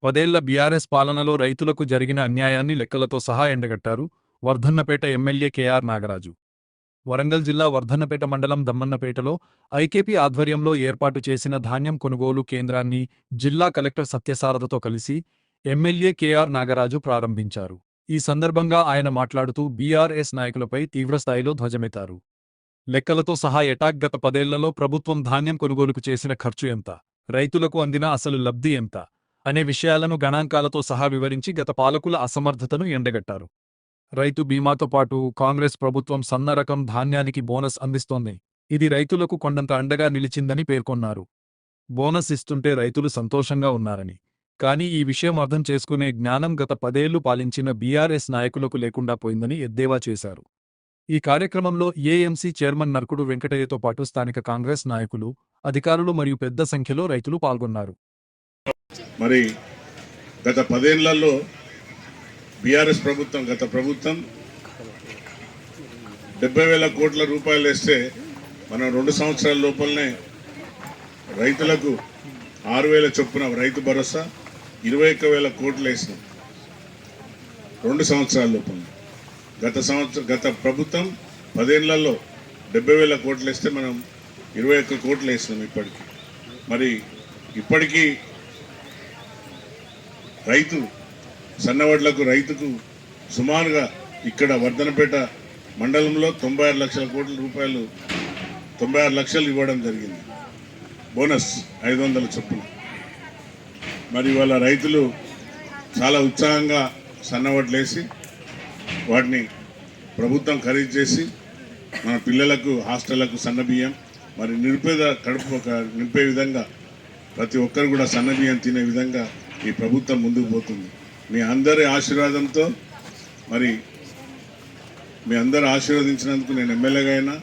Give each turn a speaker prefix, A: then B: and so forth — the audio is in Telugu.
A: 10 ఏళ్ల బీఆర్ఎస్ పాలనలో రైతులకు జరిగిన అన్యాయాన్ని లెక్కలతో సహా ఎండగట్టారు వర్ధన్నపేట ఎమ్మెల్యే కేఆర్ నాగరాజు. వరంగల్ జిల్లా వర్ధన్నపేట మండలం దమ్మన్నపేటలో ఐకేపీ ఆధ్వర్యంలో ఏర్పాటు చేసిన ధాన్యం కొనుగోలు కేంద్రాన్ని జిల్లా కలెక్టర్ సత్యసారథతో కలిసి ఎమ్మెల్యే కేఆర్ నాగరాజు ప్రారంభించారు. ఈ సందర్భంగా ఆయన మాట్లాడుతూ బీఆర్ఎస్ నాయకులపై తీవ్రస్థాయిలో ధ్వజమెత్తారు. లెక్కలతో సహా గత 10 ఏళ్లలో ప్రభుత్వం ధాన్యం కొనుగోలుకు చేసిన ఖర్చు ఎంత, రైతులకు అందిన అసలు లబ్ధి ఎంత అనే విషయాలను గణాంకాలతో సహా వివరించి గత పాలకుల అసమర్థతను ఎండగట్టారు. రైతు బీమాతో పాటు కాంగ్రెస్ ప్రభుత్వం సన్న రకం ధాన్యానికి బోనస్ అందిస్తోంది. ఇది రైతులకు కొండంత అండగా నిలిచిందని పేర్కొన్నారు. బోనస్ ఇస్తుంటే రైతులు సంతోషంగా ఉన్నారని, కానీ ఈ విషయం అర్థం చేసుకునే జ్ఞానం గత 10 ఏళ్లు పాలించిన బీఆర్ఎస్ నాయకులకు లేకుండా పోయిందని ఎద్దేవా చేశారు. ఈ కార్యక్రమంలో ఏఎంసీ చైర్మన్ నర్కుడు వెంకటయ్యతో పాటు స్థానిక కాంగ్రెస్ నాయకులు, అధికారులు మరియు పెద్ద సంఖ్యలో రైతులు పాల్గొన్నారు.
B: మరి గత 10 ఏళ్లలో బీఆర్ఎస్ ప్రభుత్వం గత ప్రభుత్వం 70,000 కోట్ల రూపాయలు వేస్తే మనం 2 సంవత్సరాల లోపలనే రైతులకు 6,000 చొప్పున రైతు భరోసా 21,000 కోట్లు వేసినాం 2 సంవత్సరాల లోపల. గత ప్రభుత్వం 10 ఏళ్లలో 70,000 కోట్లు వేస్తే మనం 21 కోట్లు వేసినాం ఇప్పటికి. మరి ఇప్పటికీ రైతు సన్నవడ్లకు రైతుకు సుమారుగా ఇక్కడ వర్ధనపేట మండలంలో 96 లక్షల కోట్ల రూపాయలు 96 లక్షలు ఇవ్వడం జరిగింది బోనస్ 500 చొప్పున. మరి వాళ్ళ రైతులు చాలా ఉత్సాహంగా సన్నవడ్లు వేసి వాటిని ప్రభుత్వం ఖరీదు చేసి మన పిల్లలకు హాస్టళ్లకు సన్నబియ్యం మరి నిరుపేద కడుపు నింపే విధంగా ప్రతి ఒక్కరు కూడా సన్నబియ్యం తినే విధంగా ఈ ప్రభుత్వం ముందుకు పోతుంది. మీ అందరి ఆశీర్వాదంతో మరి మీ అందరూ ఆశీర్వదించినందుకు నేను ఎమ్మెల్యేగా అయినా